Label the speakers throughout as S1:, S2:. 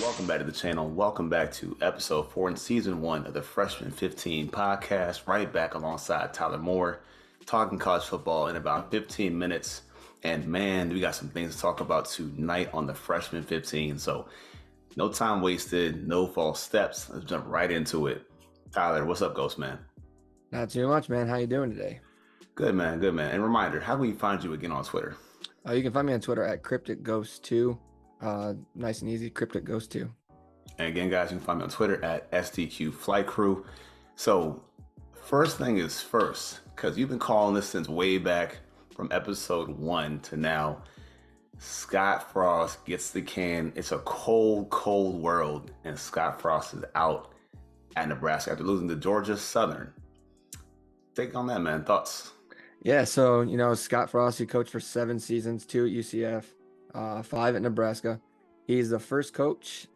S1: Welcome back to the channel. Welcome back to episode 4 in season 1 of the Freshman 15 podcast. Right back alongside Tyler Moore, talking college football in about 15 minutes. And man, we got some things to talk about tonight on the Freshman 15. So no time wasted, no false steps. Let's jump right into it. Tyler, what's up, Ghost Man?
S2: Not too much, man. How you doing today?
S1: Good, man. Good, man. And reminder, how can we find you again on Twitter?
S2: You can find me on Twitter at CrypticGhost2. Nice and easy, CrypticGhost2.
S1: And again, guys, you can find me on Twitter at SDQFlightCrew. So first thing is first, because you've been calling this since way back from episode 1 to now. Scott Frost gets the can. It's a cold, cold world, and Scott Frost is out at Nebraska after losing to Georgia Southern. Take on that, man. Thoughts?
S2: Yeah, so, Scott Frost, he coached for 7 seasons, 2 at UCF, 5 at Nebraska. He's the first coach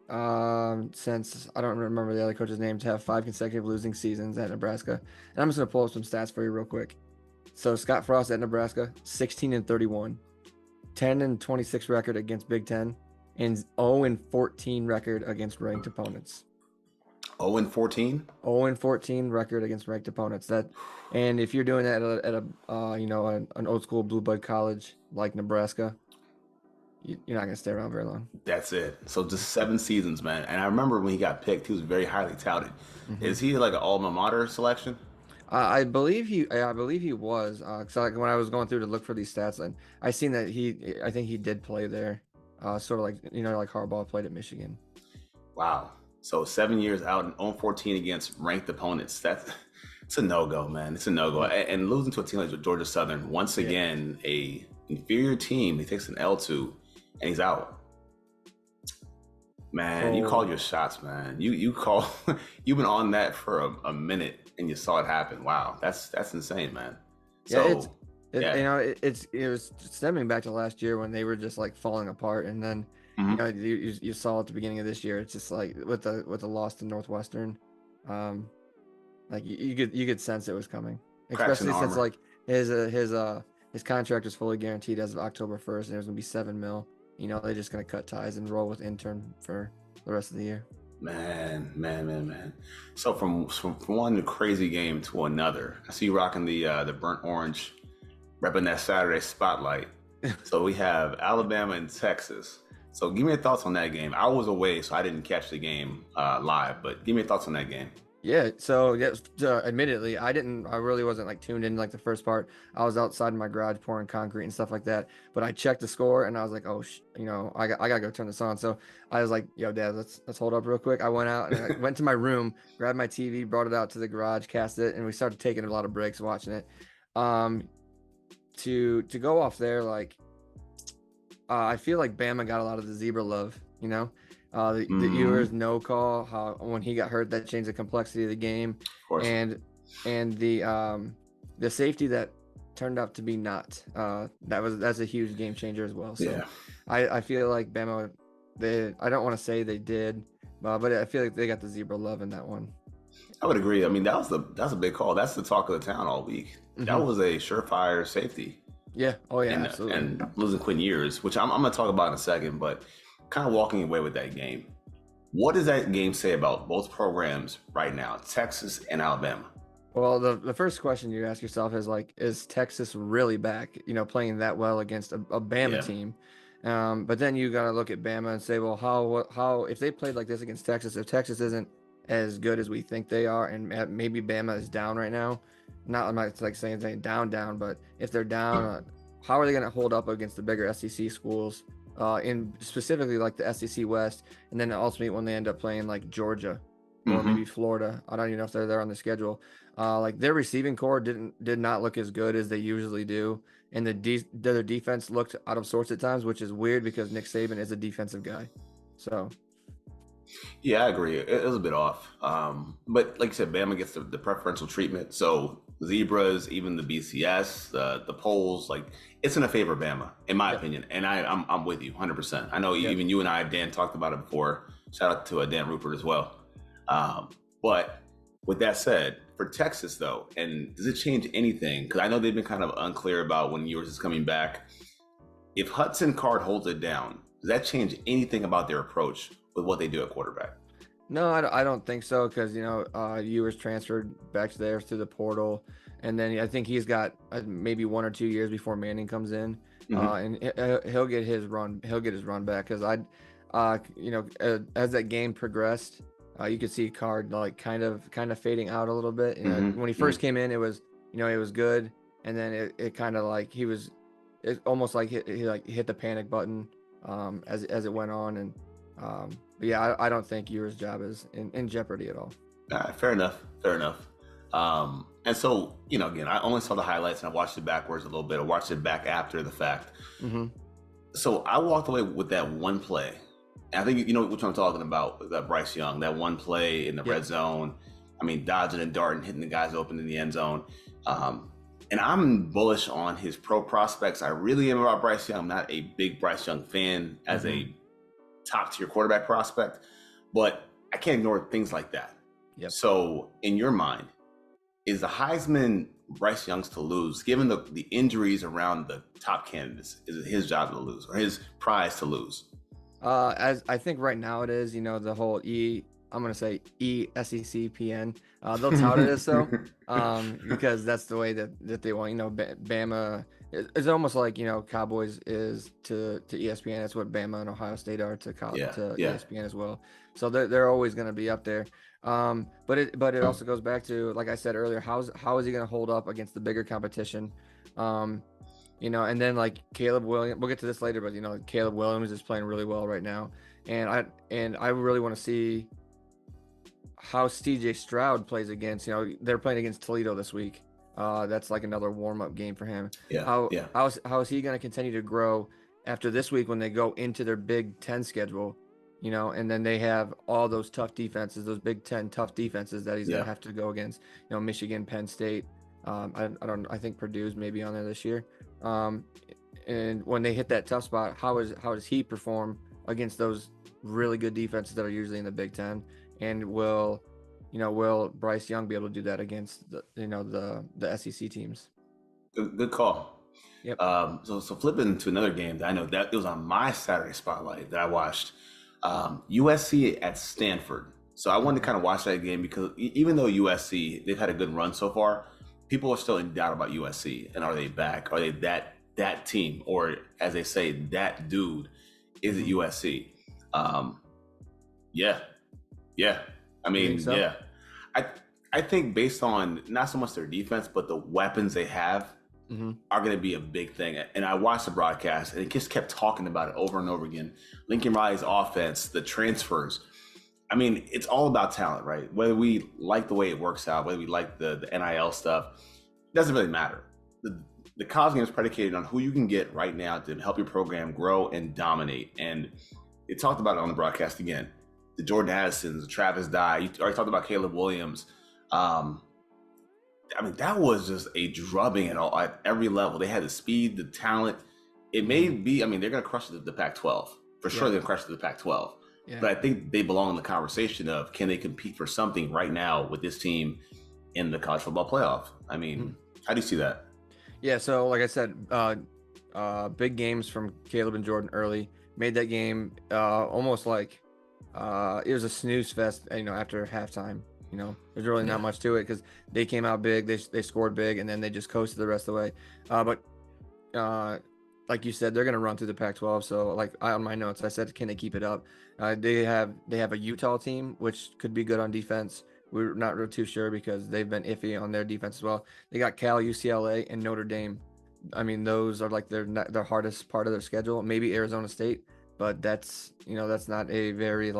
S2: since, I don't remember the other coach's name, to have 5 consecutive losing seasons at Nebraska. And I'm just going to pull up some stats for you real quick. So Scott Frost at Nebraska, 16-31, 10-26 record against Big Ten, and 0-14 record against ranked opponents.
S1: 0-14?
S2: 0-14 record against ranked opponents. And if you're doing that at an old school blue blood college like Nebraska, you're not going to stay around very long.
S1: That's it. So just 7 seasons, man. And I remember when he got picked, he was very highly touted. Mm-hmm. Is he like an alma mater selection?
S2: I believe he was. So like when I was going through to look for these stats, and I seen that I think he did play there. Sort of like like Harbaugh played at Michigan.
S1: Wow. So 7 years out and 0-14 against ranked opponents. It's a no-go, man. It's a no-go. And losing to a team like Georgia Southern, once again, a inferior team, he takes an L2 and he's out. Man, you called your shots, man. You've been on that for a minute and you saw it happen. Wow, that's insane, man. So
S2: it was stemming back to last year when they were just like falling apart, and then you saw at the beginning of this year, it's just like with the loss to Northwestern, like you could sense it was coming, especially since like his contract was fully guaranteed as of October 1st, and it was gonna be $7 million. They're just gonna cut ties and roll with intern for the rest of the year.
S1: Man. So from one crazy game to another, I see you rocking the burnt orange, repping that Saturday spotlight. So we have Alabama and Texas. So give me your thoughts on that game. I was away, so I didn't catch the game live, but give me your thoughts on that game.
S2: Yeah, so admittedly, I really wasn't like tuned in like the first part. I was outside in my garage pouring concrete and stuff like that. But I checked the score and I was like, oh, I gotta go turn this on. So I was like, yo, Dad, let's hold up real quick. I went out and I went to my room, grabbed my TV, brought it out to the garage, cast it, and we started taking a lot of breaks watching it. To go off there, like, I feel like Bama got a lot of the zebra love, the Ewers no call, when he got hurt, that changed the complexity of the game, and the safety that turned out to be not that's a huge game changer as well. So yeah. I feel like Bama, I don't want to say they did, but I feel like they got the zebra love in that one.
S1: I would agree. I mean, that's a big call. That's the talk of the town all week. Mm-hmm. That was a surefire safety.
S2: Yeah. Oh yeah, absolutely.
S1: And losing Quinn Ewers, which I'm going to talk about in a second, but kind of walking away with that game. What does that game say about both programs right now, Texas and Alabama?
S2: Well, the first question you ask yourself is like, is Texas really back, playing that well against a Bama team? But then you got to look at Bama and say, well, how if they played like this against Texas, if Texas isn't as good as we think they are, and maybe Bama is down right now, I'm not like saying down, but if they're down, how are they going to hold up against the bigger SEC schools, in specifically like the SEC West, and then ultimately when they end up playing like Georgia or maybe Florida? I don't even know if they're there on the schedule. Like their receiving core did not look as good as they usually do, and their defense looked out of sorts at times, which is weird because Nick Saban is a defensive guy. So
S1: yeah, I agree. It was a bit off. But like you said, Bama gets the preferential treatment. So zebras, even the BCS, the polls, like it's in a favor of Bama, in my opinion. And I'm with you 100%. I know even you and I, Dan, talked about it before. Shout out to Dan Rupert as well. But with that said, for Texas though, and does it change anything? Because I know they've been kind of unclear about when Ewers is coming back. If Hudson Card holds it down, does that change anything about their approach with what they do at quarterback.
S2: No, I don't think so, because Ewers transferred back to there through the portal, and then I think he's got maybe 1 or 2 years before Manning comes in, and he'll get his run. He'll get his run back, because as that game progressed, you could see Card like kind of fading out a little bit. When he first came in, it was good, and then it kind of like it almost like he hit the panic button as it went on, and but yeah, I don't think Ewers' job is in jeopardy at all.
S1: All right, fair enough. And so, again, I only saw the highlights and I watched it backwards a little bit. I watched it back after the fact. So I walked away with that one play. And I think you know what I'm talking about, that Bryce Young, that one play in the red zone. I mean, dodging and darting, hitting the guys open in the end zone. And I'm bullish on his pro prospects. I really am about Bryce Young. I'm not a big Bryce Young fan as a top tier quarterback prospect, but I can't ignore things like that. So in your mind, is the Heisman Bryce Young's to lose, given the injuries around the top candidates? Is it his job to lose or his prize to lose?
S2: As I think right now it is, the whole I'm going to say ESECPN. They'll tout it as so, because that's the way that they want, Bama. It's almost like, Cowboys is to ESPN. That's what Bama and Ohio State are to ESPN as well. So they're always going to be up there. But it also goes back to, like I said earlier, how is he going to hold up against the bigger competition? And then like Caleb Williams, we'll get to this later, but Caleb Williams is playing really well right now. And I really want to see how CJ Stroud plays against, they're playing against Toledo this week. That's like another warm-up game for him. How is he going to continue to grow after this week when they go into their Big Ten schedule, and then they have all those tough defenses, those Big Ten tough defenses that he's going to have to go against, Michigan, Penn State. I think Purdue's maybe on there this year. And when they hit that tough spot, how does he perform against those really good defenses that are usually in the Big Ten? And will Bryce Young be able to do that against the SEC teams?
S1: Good call.
S2: Yep.
S1: So flipping to another game that I know that it was on my Saturday spotlight that I watched, USC at Stanford. So I wanted to kind of watch that game because even though USC, they've had a good run so far, people are still in doubt about USC. And are they back? Are they that team? Or as they say, that dude is at USC? Yeah. I mean,
S2: so?
S1: Yeah. I think based on not so much their defense, but the weapons they have are going to be a big thing. And I watched the broadcast and it just kept talking about it over and over again. Lincoln Riley's offense, the transfers. I mean, it's all about talent, right? Whether we like the way it works out, whether we like the NIL stuff, it doesn't really matter. The college game is predicated on who you can get right now to help your program grow and dominate. And they talked about it on the broadcast again. The Jordan Addisons, the Travis Dye. You already talked about Caleb Williams. I mean, that was just a drubbing at every level. They had the speed, the talent. It may be, they're going to crush the Pac-12. For sure, they're going to crush the Pac-12. Yeah. But I think they belong in the conversation of, can they compete for something right now with this team in the college football playoff? I mean, how do you see that?
S2: Yeah, so like I said, big games from Caleb and Jordan early. Made that game almost like it was a snooze fest, after halftime. There's really not much to it because they came out big, they scored big, and then they just coasted the rest of the way. But like you said, they're going to run through the Pac-12. So like on my notes, I said, can they keep it up? They have a Utah team, which could be good on defense. We're not really too sure because they've been iffy on their defense as well. They got Cal, UCLA, and Notre Dame. I mean, those are like their hardest part of their schedule. Maybe Arizona State, but that's not a very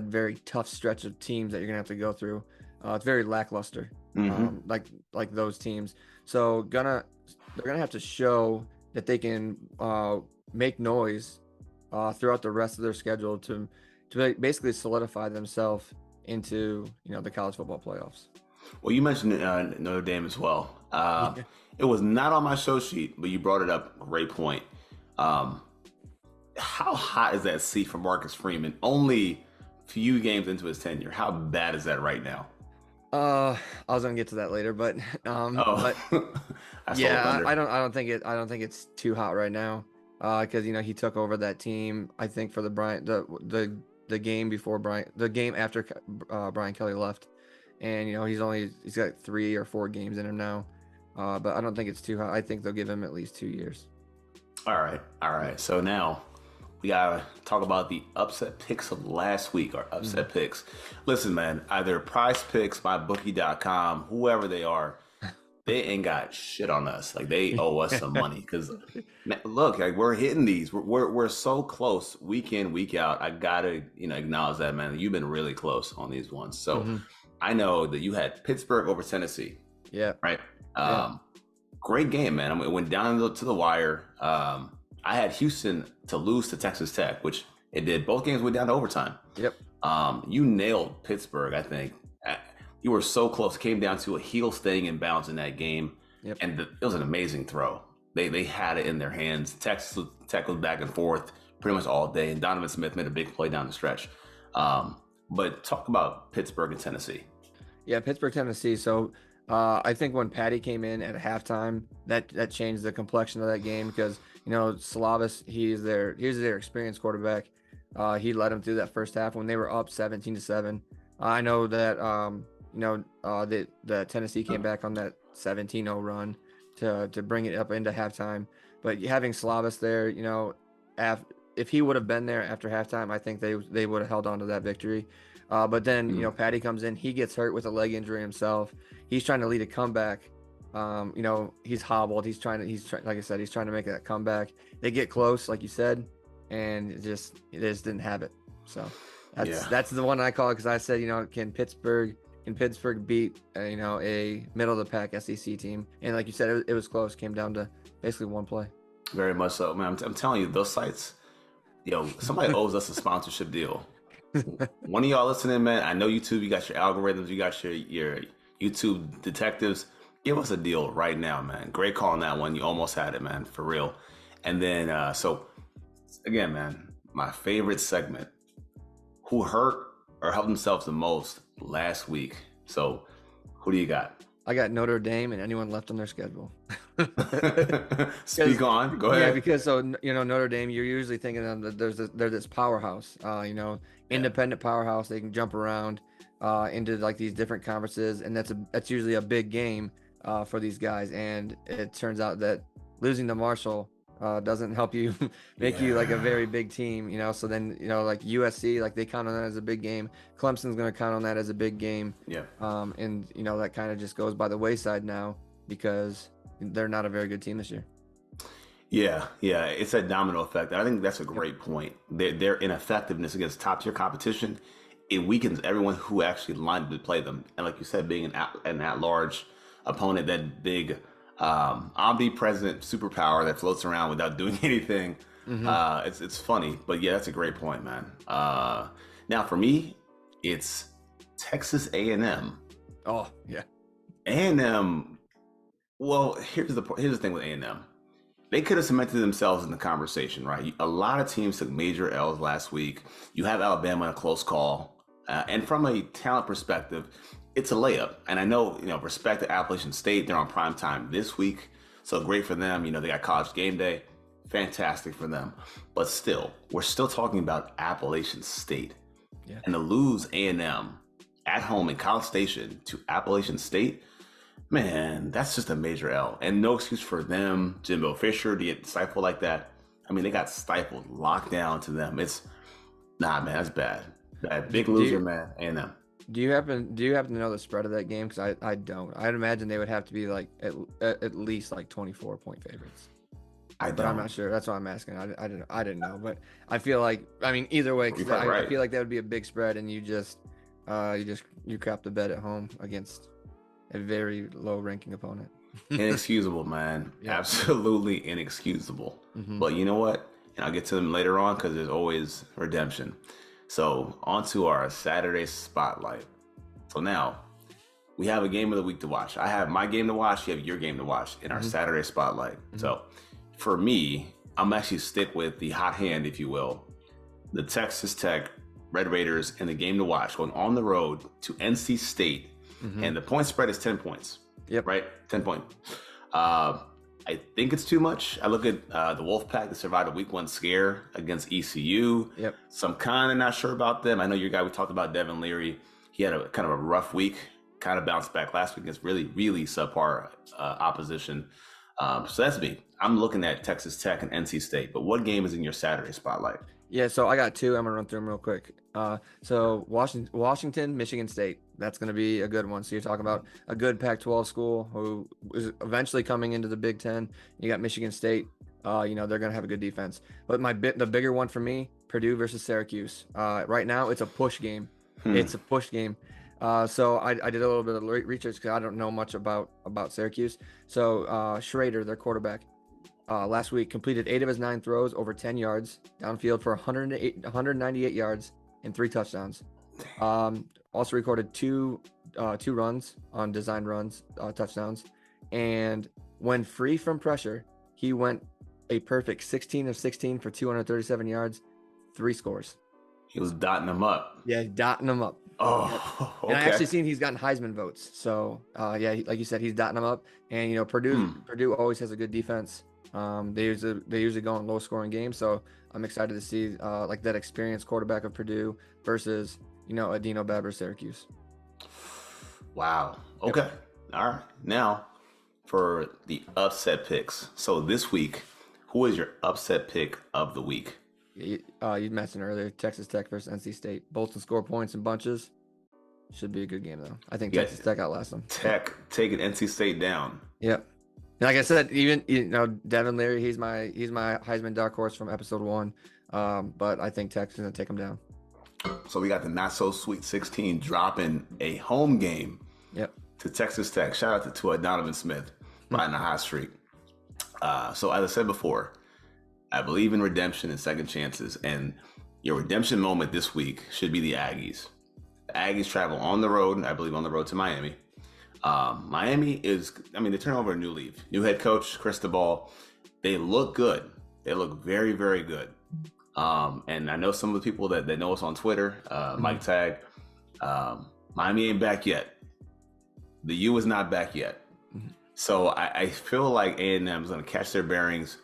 S2: very tough stretch of teams that you're gonna have to go through. It's very lackluster, like those teams. So they're gonna have to show that they can make noise throughout the rest of their schedule to basically solidify themselves into the college football playoffs.
S1: Well, you mentioned Notre Dame as well. It was not on my show sheet, but you brought it up. Great point. How hot is that seat for Marcus Freeman? Only few games into his tenure. How bad is that right now?
S2: I was gonna get to that later, but but yeah, I don't think it's too hot right now. because he took over that team. I think for the game before the game after Brian Kelly left, and he's got 3 or 4 games in him now. But I don't think it's too high. I think they'll give him at least 2 years.
S1: All right. So now we gotta talk about the upset picks of last week, or upset picks. Listen, man, either Prize Picks, MyBookie.com, whoever they are, they ain't got shit on us. Like, they owe us some money because, look, like, we're hitting these. We're so close week in, week out. I gotta acknowledge that, man. You've been really close on these ones. So I know that you had Pittsburgh over Tennessee.
S2: Yeah.
S1: Right. Great game, man. I mean, it went down to the wire. I had Houston to lose to Texas Tech, which it did. Both games went down to overtime.
S2: Yep.
S1: You nailed Pittsburgh, I think. You were so close. Came down to a heel staying in bounds in that game.
S2: Yep.
S1: And it was an amazing throw. They had it in their hands. Texas tackled back and forth pretty much all day. And Donovan Smith made a big play down the stretch. But talk about Pittsburgh and Tennessee.
S2: Yeah, Pittsburgh, Tennessee. So I think when Patty came in at halftime, that changed the complexion of that game because, Slavis, he's their experienced quarterback. He led them through that first half when they were up 17-7. I know that the Tennessee came back on that 17-0 run to bring it up into halftime. But having Slavis there, if he would have been there after halftime, I think they would have held on to that victory. But then, Patty comes in, he gets hurt with a leg injury himself. He's trying to lead a comeback. He's hobbled. He's trying, like I said, he's trying to make that comeback. They get close, like you said, and it just didn't have it. So that's the one I call it because I said, can Pittsburgh beat a middle of the pack SEC team? And like you said, it was close. Came down to basically one play.
S1: Very much so, man. I'm telling you, those sites, somebody owes us a sponsorship deal. One of y'all listening, man, I know YouTube, you got your algorithms, you got your YouTube detectives. Give us a deal right now, man. Great call on that one. You almost had it, man, for real. And then, so again, man, my favorite segment, who hurt or helped themselves the most last week. So who do you got?
S2: I got Notre Dame and anyone left on their schedule.
S1: Speak on. Go ahead.
S2: Yeah, because Notre Dame, you're usually thinking of they're this powerhouse, independent powerhouse. They can jump around into like these different conferences, and that's usually a big game for these guys. And it turns out that losing to Marshall doesn't help you make you like a very big team, so then like USC, like they count on that as a big game. Clemson's going to count on that as a big game. And that kind of just goes by the wayside now because they're not a very good team this year.
S1: Yeah, it's a domino effect. I think that's a great point. Their ineffectiveness against top tier competition, it weakens everyone who actually lined up to play them. And like you said, being an at-large opponent, that big omnipresent superpower that floats around without doing anything. It's funny, but yeah, that's a great point, man. Now for me, it's Texas A&M.
S2: Oh yeah,
S1: A&M. Well, here's the thing with A&M. They could have cemented themselves in the conversation, right? A lot of teams took major L's last week. You have Alabama in a close call, and from a talent perspective, it's a layup. And I know, respect to Appalachian State. They're on prime time this week. So great for them. They got College Game Day. Fantastic for them. But still, we're still talking about Appalachian State.
S2: Yeah.
S1: And to lose A&M at home in College Station to Appalachian State, man, that's just a major L. And no excuse for them, Jimbo Fisher, to get stifled like that. I mean, they got stifled, locked down to them. Man, that's bad. Big loser, man, A&M. Do you happen
S2: to know the spread of that game? Because I don't. I'd imagine they would have to be like at least like 24-point favorites. But I'm not sure. That's why I'm asking. I didn't know, but I feel like either way, because I feel like that would be a big spread, and you crap the bed at home against a very low ranking opponent.
S1: Inexcusable, man. Yeah. Absolutely inexcusable. But you know what? And I'll get to them later on because there's always redemption. So on to our Saturday spotlight. So now we have a game of the week to watch. I have my game to watch. You have your game to watch in our Saturday spotlight. So for me, I'm actually stick with the hot hand, if you will, the Texas Tech Red Raiders in the game to watch, going on the road to NC State. And the point spread is 10 points.
S2: Yep.
S1: Right? 10 points. I think it's too much. I look at the Wolfpack that survived a week 1 scare against ECU.
S2: Yep.
S1: So I'm kind of not sure about them. I know your guy, we talked about Devin Leary. He had a kind of a rough week, kind of bounced back last week against really, really subpar opposition. So that's me. I'm looking at Texas Tech and NC State. But what game is in your Saturday spotlight?
S2: Yeah, so I got two. I'm gonna run through them real quick. So Washington, Michigan State. That's gonna be a good one. So you're talking about a good Pac-12 school who is eventually coming into the Big Ten. You got Michigan State. You know they're gonna have a good defense. But the bigger one for me, Purdue versus Syracuse. Right now it's a push game. It's a push game. So I did a little bit of research because I don't know much about Syracuse. So Schrader, their quarterback, last week completed 8 of his 9 throws over 10 yards downfield for 198 yards and 3 touchdowns. Also recorded two runs on designed runs, touchdowns. And when free from pressure, he went a perfect 16 of 16 for 237 yards, 3 scores.
S1: He was dotting them up.
S2: Yeah, dotting them up.
S1: Oh, okay.
S2: And I actually seen he's gotten Heisman votes. So yeah, like you said, he's dotting them up. And you know, Purdue always has a good defense. They usually go in low scoring games. So I'm excited to see like that experienced quarterback of Purdue versus, you know, Adino Babber, Syracuse.
S1: Wow. Okay. Yep. All right. Now for the upset picks. So this week, who is your upset pick of the week?
S2: You mentioned earlier, Texas Tech versus NC State. Both can score points in bunches. Should be a good game though. I think Texas Tech outlasts them.
S1: Tech taking NC State down.
S2: Yep. And like I said, even Devin Leary, he's my Heisman dark horse from episode 1. But I think Tech's gonna take him down.
S1: So we got the not so sweet 16 dropping a home game.
S2: Yep.
S1: To Texas Tech. Shout out to Donovan Smith riding a hot streak. So as I said before, I believe in redemption and second chances, and your redemption moment this week should be the Aggies. The Aggies travel on the road, I believe on the road to Miami. Miami is, they turn over a new leaf. New head coach, Cristobal. They look good. They look very, very good. And I know some of the people that know us on Twitter, Mike Tag, Miami ain't back yet. The U is not back yet. So I feel like A&M is going to catch their bearings,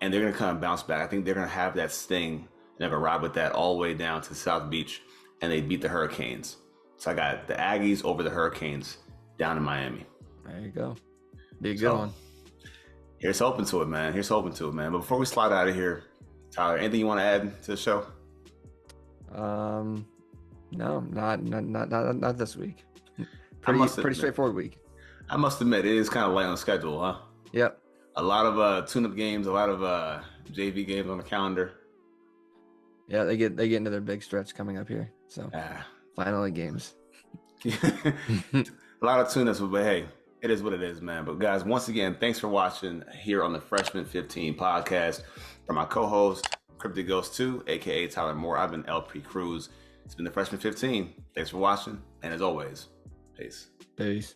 S1: and they're going to kind of bounce back. I think they're going to have that sting, and they're going to ride with that all the way down to South Beach, and they beat the Hurricanes. So I got the Aggies over the Hurricanes down in Miami.
S2: There you go. Be a good one.
S1: Here's hoping to it, man. But before we slide out of here, Tyler, anything you want to add to the show?
S2: No, not this week. Pretty straightforward week.
S1: I must admit, it is kind of light on schedule, huh?
S2: Yep.
S1: A lot of tune-up games, a lot of JV games on the calendar.
S2: Yeah, they get into their big stretch coming up here. So finally games.
S1: A lot of tune-ups, but hey, it is what it is, man. But guys, once again, thanks for watching here on the Freshman 15 podcast. For my co-host, Cryptic Ghost 2, aka Tyler Moore, I've been LP Cruz. It's been the Freshman 15. Thanks for watching, and as always, peace.
S2: Peace.